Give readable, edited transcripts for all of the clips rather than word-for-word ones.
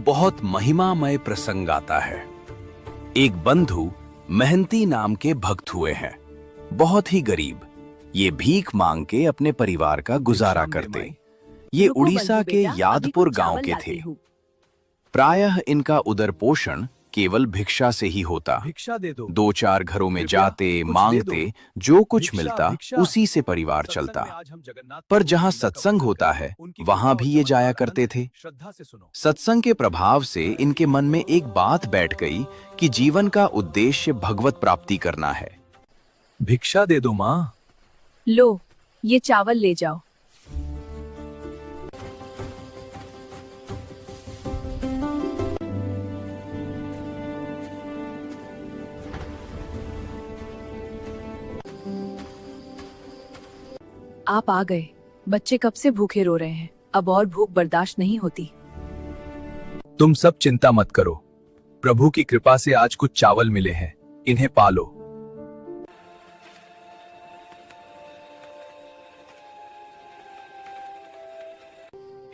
बहुत महिमामय प्रसंग आता है। एक बंधु मेहनती नाम के भक्त हुए हैं, बहुत ही गरीब। ये भीख मांग के अपने परिवार का गुजारा करते। ये उड़ीसा के यादपुर गांव के थे। प्रायः इनका उदर पोषण केवल भिक्षा से ही होता। भिक्षा दे दो। 2-4 घरों में जाते, मांगते, जो कुछ मिलता उसी से परिवार चलता। पर जहां सत्संग होता है वहां भी ये जाया करते थे। सत्संग के प्रभाव से इनके मन में एक बात बैठ गई कि जीवन का उद्देश्य भगवत प्राप्ति करना है। भिक्षा दे दो माँ। लो, ये चावल ले जाओ। आप आ गए। बच्चे कब से भूखे रो रहे हैं, अब और भूख बर्दाश्त नहीं होती। तुम सब चिंता मत करो, प्रभु की कृपा से आज कुछ चावल मिले हैं, इन्हें पालो।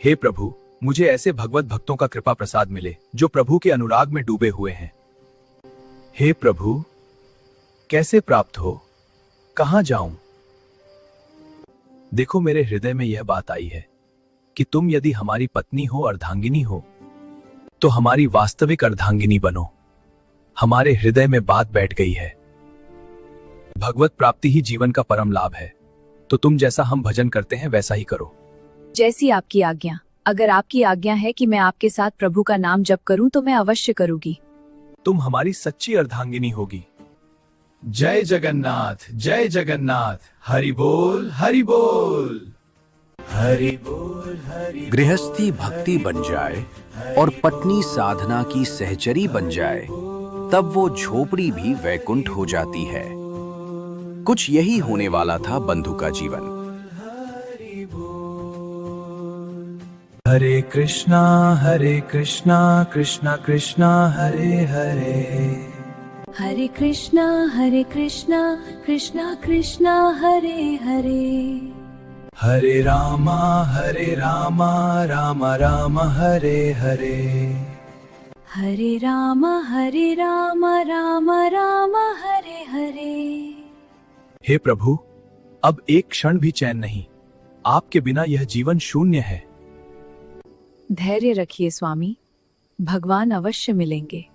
हे प्रभु, मुझे ऐसे भगवत भक्तों का कृपा प्रसाद मिले जो प्रभु के अनुराग में डूबे हुए हैं। हे प्रभु, कैसे प्राप्त हो, कहां जाऊं? देखो, मेरे हृदय में यह बात आई है कि तुम यदि हमारी पत्नी हो, अर्धांगिनी हो, तो हमारी वास्तविक अर्धांगिनी बनो। हमारे हृदय में बात बैठ गई है। भगवत प्राप्ति ही जीवन का परम लाभ है, तो तुम जैसा हम भजन करते हैं वैसा ही करो। जैसी आपकी आज्ञा। अगर आपकी आज्ञा है कि मैं आपके साथ प्रभु का नाम जप करूं तो मैं अवश्य करूंगी। तुम हमारी सच्ची अर्धांगिनी होगी। जय जगन्नाथ, जय जगन्नाथ, हरि बोल, हरि बोल, हरि बोल, हरि। गृहस्थी भक्ति बन जाए और पत्नी साधना की सहचरी बन जाए, तब वो झोपड़ी भी वैकुंठ हो जाती है। कुछ यही होने वाला था बंधु का जीवन। हरे कृष्णा कृष्णा कृष्णा हरे हरे। हरे कृष्णा कृष्णा कृष्णा हरे हरे। हरे रामा रामा राम हरे हरे। हरे राम राम राम हरे हरे। हे प्रभु, अब एक क्षण भी चैन नहीं। आपके बिना यह जीवन शून्य है। धैर्य रखिए स्वामी, भगवान अवश्य मिलेंगे।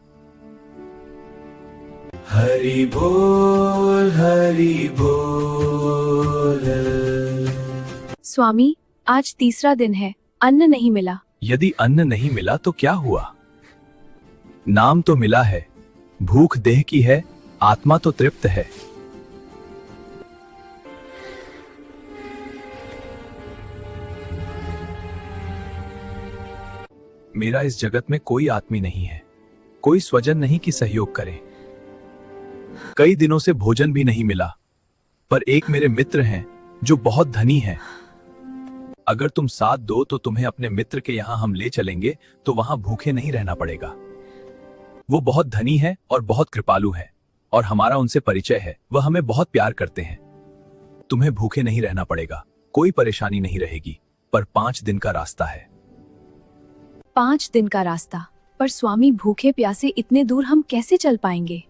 हरि बोल, हरि बोल। स्वामी, आज तीसरा दिन है, अन्न नहीं मिला। यदि अन्न नहीं मिला तो क्या हुआ? नाम तो मिला है, भूख देह की है, आत्मा तो तृप्त है। मेरा इस जगत में कोई आत्मी नहीं है, कोई स्वजन नहीं कि सहयोग करे। कई दिनों से भोजन भी नहीं मिला, पर एक मेरे मित्र हैं जो बहुत धनी हैं। अगर तुम साथ दो तो तुम्हें अपने मित्र के यहाँ हम ले चलेंगे, तो वहां भूखे नहीं रहना पड़ेगा। वो बहुत धनी है और बहुत कृपालु है, और हमारा उनसे परिचय है। वह हमें बहुत प्यार करते हैं। तुम्हें भूखे नहीं रहना पड़ेगा, कोई परेशानी नहीं रहेगी, पर 5 दिन का रास्ता है। 5 दिन का रास्ता? पर स्वामी, भूखे प्यासे इतने दूर हम कैसे चल पाएंगे?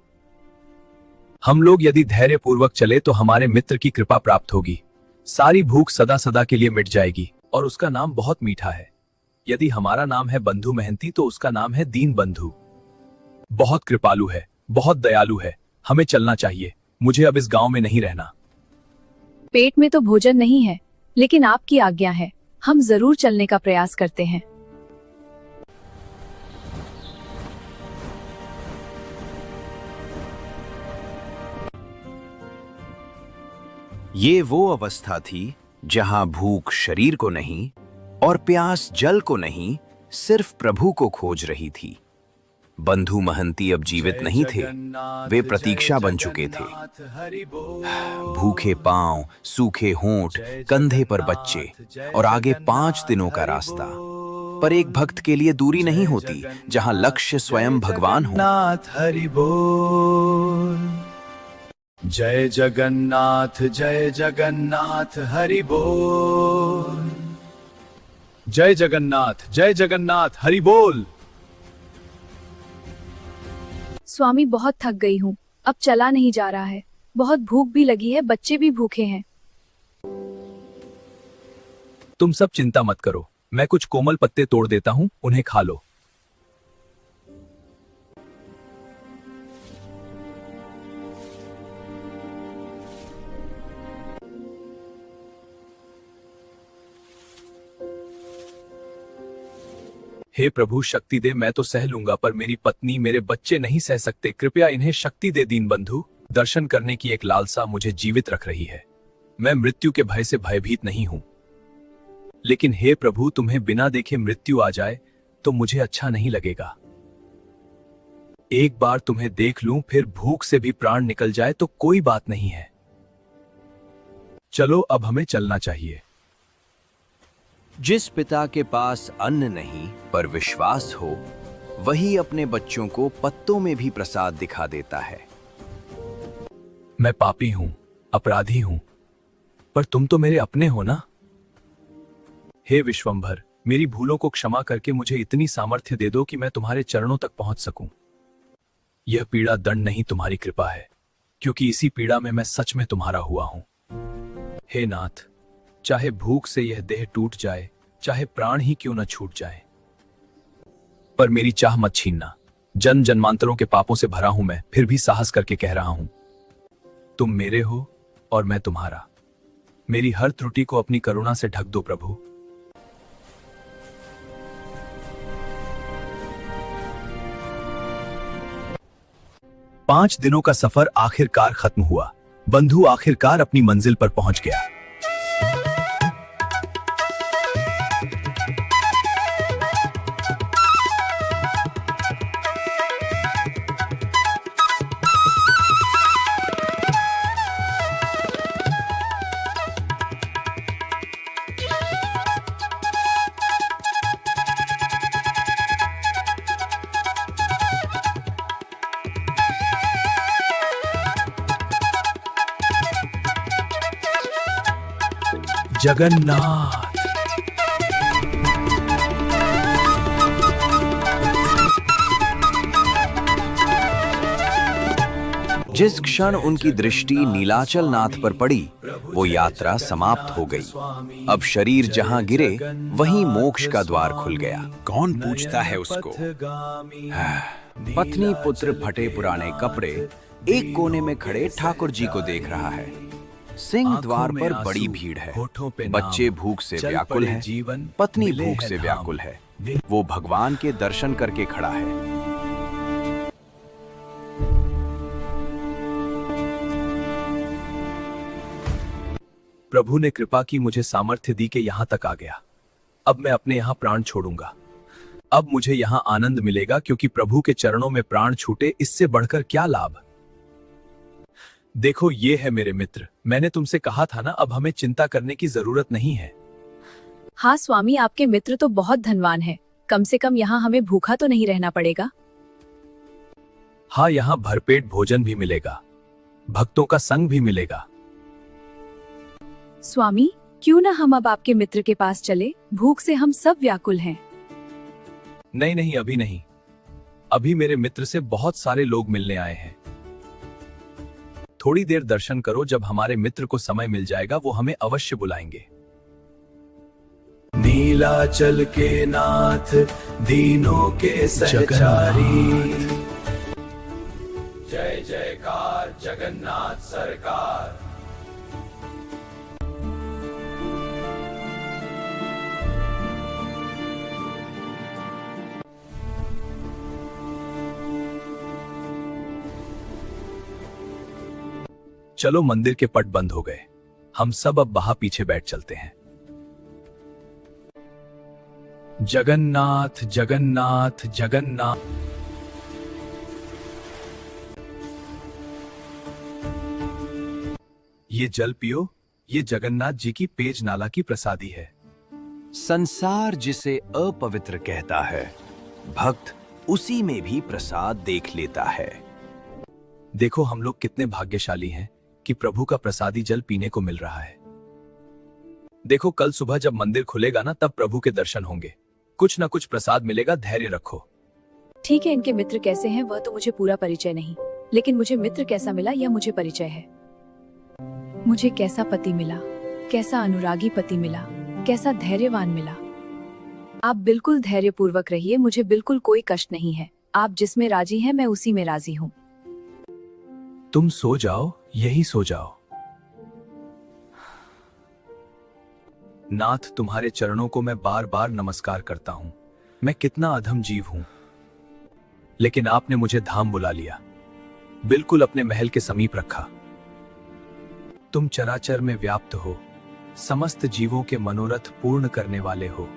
हम लोग यदि धैर्य पूर्वक चले तो हमारे मित्र की कृपा प्राप्त होगी। सारी भूख सदा सदा के लिए मिट जाएगी, और उसका नाम बहुत मीठा है। यदि हमारा नाम है बंधु मेहनती तो उसका नाम है दीन बंधु। बहुत कृपालु है, बहुत दयालु है। हमें चलना चाहिए। मुझे अब इस गांव में नहीं रहना। पेट में तो भोजन नहीं है, लेकिन आपकी आज्ञा है, हम जरूर चलने का प्रयास करते हैं। ये वो अवस्था थी जहां भूख शरीर को नहीं और प्यास जल को नहीं, सिर्फ प्रभु को खोज रही थी। बंधु महंती अब जीवित नहीं थे, वे प्रतीक्षा बन चुके थे। भूखे पांव, सूखे होंठ, कंधे पर बच्चे और आगे 5 दिनों का रास्ता। पर एक भक्त के लिए दूरी नहीं होती जहां लक्ष्य स्वयं भगवान हो। हरि बोल। जय जगन्नाथ हरि बोल। जय जगन्नाथ हरि बोल। स्वामी बहुत थक गई हूँ, अब चला नहीं जा रहा है। बहुत भूख भी लगी है, बच्चे भी भूखे हैं। तुम सब चिंता मत करो, मैं कुछ कोमल पत्ते तोड़ देता हूँ, उन्हें खा लो। हे प्रभु शक्ति दे, मैं तो सह लूंगा पर मेरी पत्नी मेरे बच्चे नहीं सह सकते, कृपया इन्हें शक्ति दे। दीन बंधु, दर्शन करने की एक लालसा मुझे जीवित रख रही है। मैं मृत्यु के भय से भयभीत नहीं हूं, लेकिन हे प्रभु तुम्हें बिना देखे मृत्यु आ जाए तो मुझे अच्छा नहीं लगेगा। एक बार तुम्हें देख लूं फिर भूख से भी प्राण निकल जाए तो कोई बात नहीं है। चलो अब हमें चलना चाहिए। जिस पिता के पास अन्न नहीं पर विश्वास हो, वही अपने बच्चों को पत्तों में भी प्रसाद दिखा देता है। मैं पापी हूं, अपराधी हूं, पर तुम तो मेरे अपने हो ना। हे विश्वंभर, मेरी भूलों को क्षमा करके मुझे इतनी सामर्थ्य दे दो कि मैं तुम्हारे चरणों तक पहुंच सकूं। यह पीड़ा दंड नहीं, तुम्हारी कृपा है, क्योंकि इसी पीड़ा में मैं सच में तुम्हारा हुआ हूं। हे नाथ, चाहे भूख से यह देह टूट जाए, चाहे प्राण ही क्यों न छूट जाए, पर मेरी चाह मत छीनना। जन्म जन्मांतरों के पापों से भरा हूं मैं, फिर भी साहस करके कह रहा हूं, तुम मेरे हो और मैं तुम्हारा। मेरी हर त्रुटि को अपनी करुणा से ढक दो प्रभु। पांच दिनों का सफर आखिरकार खत्म हुआ। बंधु आखिरकार अपनी मंजिल पर पहुंच गया। जगन्नाथ। जिस क्षण उनकी दृष्टि नीलाचल नाथ पर पड़ी, वो यात्रा समाप्त हो गई। अब शरीर जहां गिरे वहीं मोक्ष का द्वार खुल गया। कौन पूछता है उसको? पत्नी पुत्र फटे पुराने कपड़े एक कोने में खड़े ठाकुर जी को देख रहा है। सिंह द्वार पर बड़ी भीड़ है। बच्चे भूख से व्याकुल हैं, पत्नी भूख से व्याकुल है। वो भगवान के दर्शन करके खड़ा है। प्रभु ने कृपा की, मुझे सामर्थ्य दी कि यहां तक आ गया। अब मैं अपने यहां प्राण छोड़ूंगा। अब मुझे यहां आनंद मिलेगा, क्योंकि प्रभु के चरणों में प्राण छूटे, इससे बढ़कर क्या लाभ। देखो ये है मेरे मित्र, मैंने तुमसे कहा था ना, अब हमें चिंता करने की जरूरत नहीं है। हाँ स्वामी, आपके मित्र तो बहुत धनवान है। कम से कम यहाँ हमें भूखा तो नहीं रहना पड़ेगा। हाँ, यहाँ भरपेट भोजन भी मिलेगा, भक्तों का संग भी मिलेगा। स्वामी, क्यों ना हम अब आपके मित्र के पास चले? भूख से हम सब व्याकुल हैं। नहीं नहीं, अभी नहीं। अभी मेरे मित्र से बहुत सारे लोग मिलने आए हैं। थोड़ी देर दर्शन करो, जब हमारे मित्र को समय मिल जाएगा वो हमें अवश्य बुलाएंगे। नीलाचल के नाथ, दीनों के सहचारी, जय जयकार जगन्नाथ सरकार। चलो, मंदिर के पट बंद हो गए, हम सब अब वहां पीछे बैठ चलते हैं। जगन्नाथ जगन्नाथ जगन्नाथ। ये जल पियो, ये जगन्नाथ जी की पेज नाला की प्रसादी है। संसार जिसे अपवित्र कहता है, भक्त उसी में भी प्रसाद देख लेता है। देखो हम लोग कितने भाग्यशाली हैं कि प्रभु का प्रसादी जल पीने को मिल रहा है। देखो कल सुबह जब मंदिर खुलेगा ना, तब प्रभु के दर्शन होंगे। कुछ ना कुछ प्रसाद मिलेगा, धैर्य रखो। ठीक है, इनके मित्र कैसे हैं वह तो मुझे पूरा परिचय नहीं, लेकिन मुझे मित्र कैसा मिला यह मुझे परिचय है। मुझे कैसा पति मिला, कैसा अनुरागी पति मिला, कैसा धैर्यवान मिला। आप बिल्कुल धैर्यपूर्वक रहिए, मुझे बिल्कुल कोई कष्ट नहीं है। आप जिसमें राजी हैं मैं उसी में राजी हूँ। तुम सो जाओ, यही सो जाओ। नाथ, तुम्हारे चरणों को मैं बार बार नमस्कार करता हूं। मैं कितना अधम जीव हूं, लेकिन आपने मुझे धाम बुला लिया, बिल्कुल अपने महल के समीप रखा। तुम चराचर में व्याप्त हो, समस्त जीवों के मनोरथ पूर्ण करने वाले हो।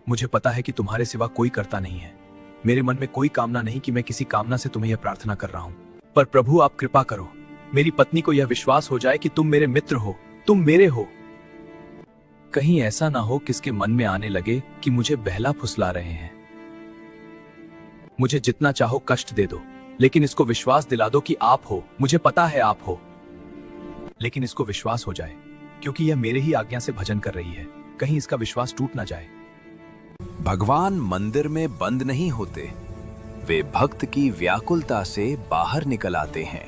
मुझे पता है कि तुम्हारे सिवा कोई करता नहीं है। मेरे मन में कोई कामना नहीं कि मैं किसी कामना से तुम्हें यह प्रार्थना कर रहा हूं, पर प्रभु आप कृपा करो, मेरी पत्नी को यह विश्वास हो जाए कि तुम मेरे मित्र हो, तुम मेरे हो। कहीं ऐसा ना हो किसके मन में आने लगे कि मुझे बहला फुसला रहे हैं। मुझे जितना चाहो कष्ट दे दो, लेकिन इसको विश्वास दिला दो कि आप हो। मुझे पता है आप हो, लेकिन इसको विश्वास हो जाए, क्योंकि यह मेरे ही आज्ञा से भजन कर रही है। कहीं इसका विश्वास टूट ना जाए। भगवान मंदिर में बंद नहीं होते, वे भक्त की व्याकुलता से बाहर निकल आते हैं,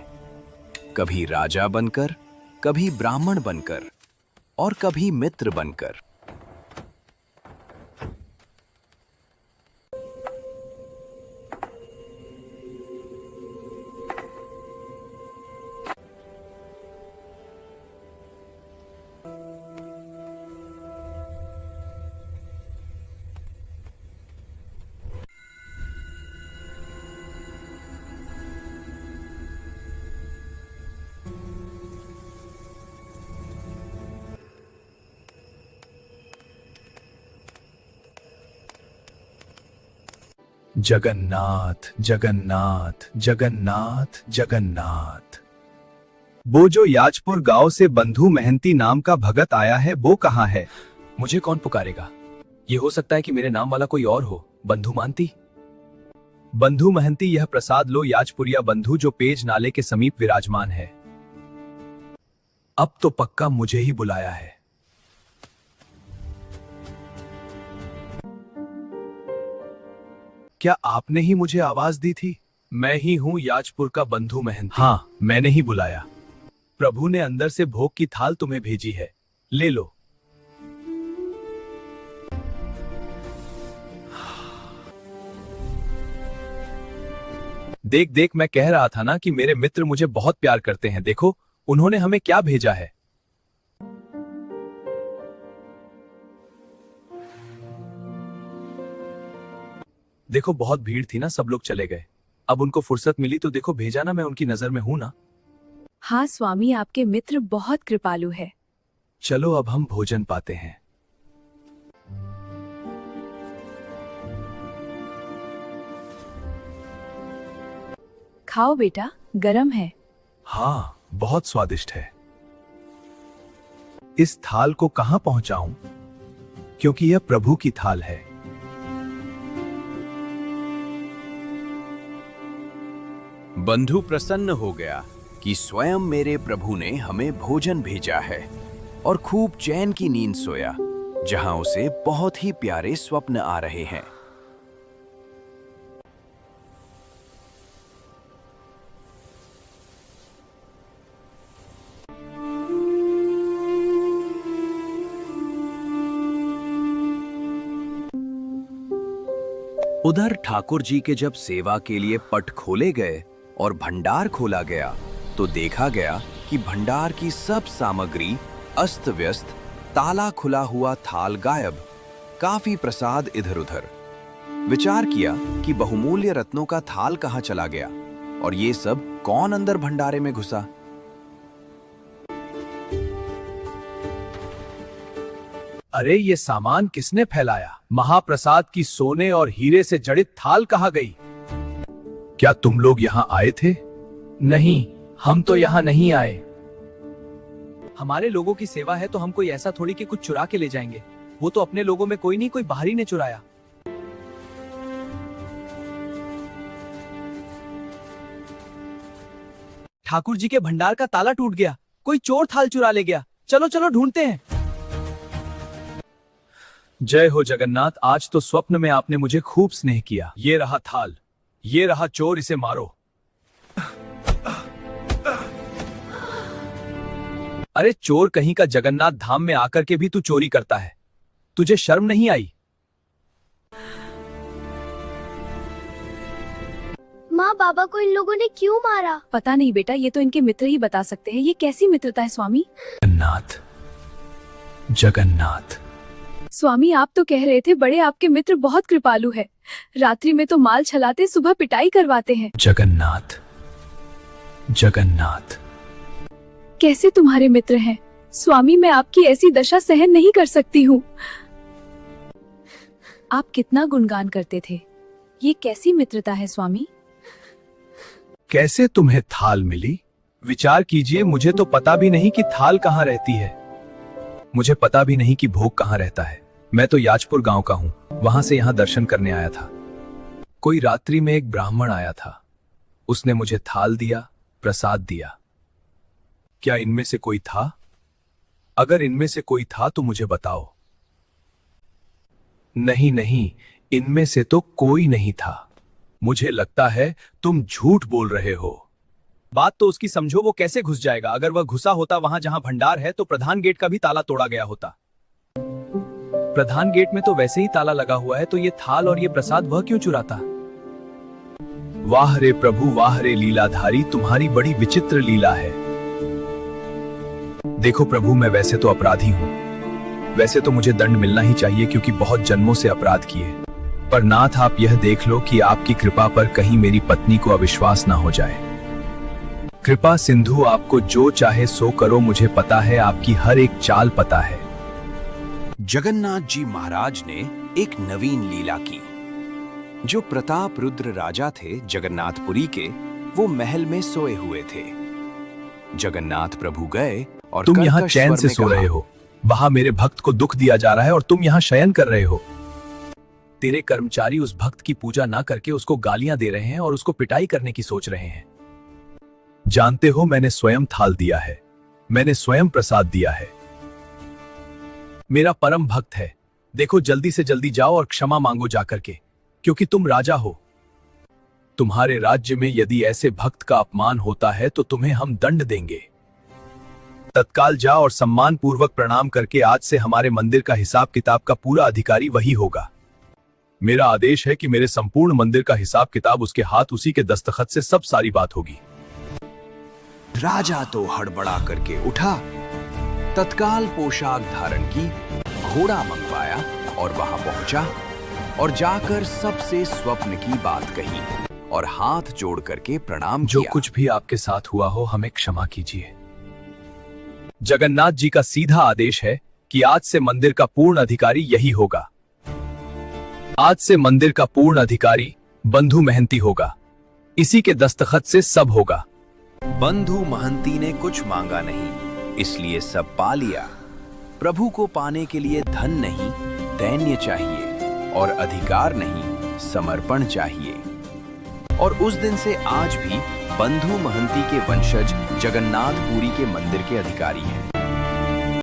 कभी राजा बनकर, कभी ब्राह्मण बनकर और कभी मित्र बनकर। जगन्नाथ जगन्नाथ जगन्नाथ जगन्नाथ। वो जो याजपुर गांव से बंधु महंती नाम का भगत आया है, वो कहाँ है? मुझे कौन पुकारेगा? ये हो सकता है कि मेरे नाम वाला कोई और हो। बंधु महंती, बंधु महंती, यह प्रसाद लो। याजपुरिया बंधु जो पेज नाले के समीप विराजमान है। अब तो पक्का मुझे ही बुलाया है। क्या आपने ही मुझे आवाज दी थी? मैं ही हूं याजपुर का बंधु महंती। हाँ, मैंने ही बुलाया। प्रभु ने अंदर से भोग की थाल तुम्हें भेजी है, ले लो। देख देख, मैं कह रहा था ना कि मेरे मित्र मुझे बहुत प्यार करते हैं। देखो उन्होंने हमें क्या भेजा है। देखो बहुत भीड़ थी ना, सब लोग चले गए। अब उनको फुर्सत मिली तो देखो भेजा ना, मैं उनकी नजर में हूं ना। हाँ स्वामी, आपके मित्र बहुत कृपालु है। चलो अब हम भोजन पाते हैं। खाओ बेटा, गरम है। हाँ, बहुत स्वादिष्ट है। इस थाल को कहां पहुंचाऊं, क्योंकि यह प्रभु की थाल है। बंधु प्रसन्न हो गया कि स्वयं मेरे प्रभु ने हमें भोजन भेजा है और खूब चैन की नींद सोया, जहां उसे बहुत ही प्यारे स्वप्न आ रहे हैं। उधर ठाकुर जी के जब सेवा के लिए पट खोले गए और भंडार खोला गया, तो देखा गया कि भंडार की सब सामग्री अस्त व्यस्त, ताला खुला हुआ थाल गायब, काफी प्रसाद इधर उधर। विचार किया कि बहुमूल्य रत्नों का थाल कहां चला गया और ये सब कौन अंदर भंडारे में घुसा। अरे ये सामान किसने फैलाया? महाप्रसाद की सोने और हीरे से जड़ित थाल कहाँ गई? क्या तुम लोग यहाँ आए थे? नहीं, हम तो यहाँ नहीं आए। हमारे लोगों की सेवा है तो हम कोई ऐसा थोड़ी कि कुछ चुरा के ले जाएंगे। वो तो अपने लोगों में कोई नहीं, कोई बाहरी ने चुराया। ठाकुर जी के भंडार का ताला टूट गया, कोई चोर थाल चुरा ले गया। चलो चलो ढूंढते हैं। जय हो जगन्नाथ, आज तो स्वप्न में आपने मुझे खूब स्नेह किया। ये रहा थाल, ये रहा चोर, इसे मारो। अरे चोर कहीं का, जगन्नाथ धाम में आकर के भी तू चोरी करता है, तुझे शर्म नहीं आई? माँ, बाबा को इन लोगों ने क्यों मारा? पता नहीं बेटा, ये तो इनके मित्र ही बता सकते हैं। ये कैसी मित्रता है स्वामी? जगन्नाथ, जगन्नाथ। स्वामी आप तो कह रहे थे बड़े आपके मित्र बहुत कृपालु है, रात्रि में तो माल छलाते, सुबह पिटाई करवाते हैं। जगन्नाथ, जगन्नाथ। कैसे तुम्हारे मित्र हैं स्वामी? मैं आपकी ऐसी दशा सहन नहीं कर सकती हूँ। आप कितना गुणगान करते थे, ये कैसी मित्रता है स्वामी? कैसे तुम्हें थाल मिली? विचार कीजिए, मुझे तो पता भी नहीं कि थाल कहाँ रहती है, मुझे पता भी नहीं कि भोग कहाँ रहता है। मैं तो याजपुर गांव का हूँ, वहां से यहाँ दर्शन करने आया था। कोई रात्रि में एक ब्राह्मण आया था, उसने मुझे थाल दिया, प्रसाद दिया। क्या इनमें से कोई था? अगर इनमें से कोई था तो मुझे बताओ। नहीं नहीं, इनमें से तो कोई नहीं था। मुझे लगता है तुम झूठ बोल रहे हो। बात तो उसकी समझो, वो कैसे घुस जाएगा? अगर वह घुसा होता वहां जहां भंडार है तो प्रधान गेट का भी ताला तोड़ा गया होता। प्रधान गेट में तो वैसे ही ताला लगा हुआ है, तो ये थाल और ये प्रसाद वह क्यों चुराता? वाह रे प्रभु, वाह रे लीलाधारी, तुम्हारी बड़ी विचित्र लीला है। देखो प्रभु, मैं वैसे तो अपराधी हूं, वैसे तो मुझे दंड मिलना ही चाहिए क्योंकि बहुत जन्मों से अपराध किए, पर नाथ आप यह देख लो कि आपकी कृपा पर कहीं मेरी पत्नी को अविश्वास ना हो जाए। कृपा सिंधु, आपको जो चाहे सो करो, मुझे पता है आपकी हर एक चाल पता है। जगन्नाथ जी महाराज ने एक नवीन लीला की। जो प्रताप रुद्र राजा थे जगन्नाथपुरी के, वो महल में सोए हुए थे। जगन्नाथ प्रभु गए और तुम यहाँ कर्कश चैन स्वर से में सो कहा, रहे हो, वहां मेरे भक्त को दुख दिया जा रहा है और तुम यहाँ शयन कर रहे हो। तेरे कर्मचारी उस भक्त की पूजा ना करके उसको गालियां दे रहे हैं और उसको पिटाई करने की सोच रहे हैं। जानते हो, मैंने स्वयं थाल दिया है, मैंने स्वयं प्रसाद दिया है। मेरा परम भक्त है। देखो, जल्दी से जल्दी जाओ और क्षमा मांगो जाकर के, क्योंकि तुम राजा हो। तुम्हारे राज्य में यदि ऐसे भक्त का अपमान होता है तो तुम्हें हम दंड देंगे। तत्काल जाओ और सम्मान पूर्वक प्रणाम करके आज से हमारे मंदिर का हिसाब किताब का पूरा अधिकारी वही होगा। मेरा आदेश है कि मेरे संपूर्ण मंदिर का हिसाब किताब उसके हाथ, उसी के दस्तखत से सब सारी बात होगी। राजा तो हड़बड़ा करके उठा, तत्काल पोशाक धारण की, घोड़ा मंगवाया और वहां पहुंचा और जाकर सबसे स्वप्न की बात कही और हाथ जोड़ करके प्रणाम जो किया। कुछ भी आपके साथ हुआ हो, हमें क्षमा कीजिए। जगन्नाथ जी का सीधा आदेश है कि आज से मंदिर का पूर्ण अधिकारी यही होगा। आज से मंदिर का पूर्ण अधिकारी बंधु महंती होगा, इसी के दस्तखत से सब होगा। बंधु महंती ने कुछ मांगा नहीं, इसलिए सब पा लिया। प्रभु को पाने के लिए धन नहीं, दैन्य चाहिए, और अधिकार नहीं, समर्पण चाहिए। और उस दिन से आज भी बंधु महंती के वंशज जगन्नाथपुरी के मंदिर के अधिकारी हैं।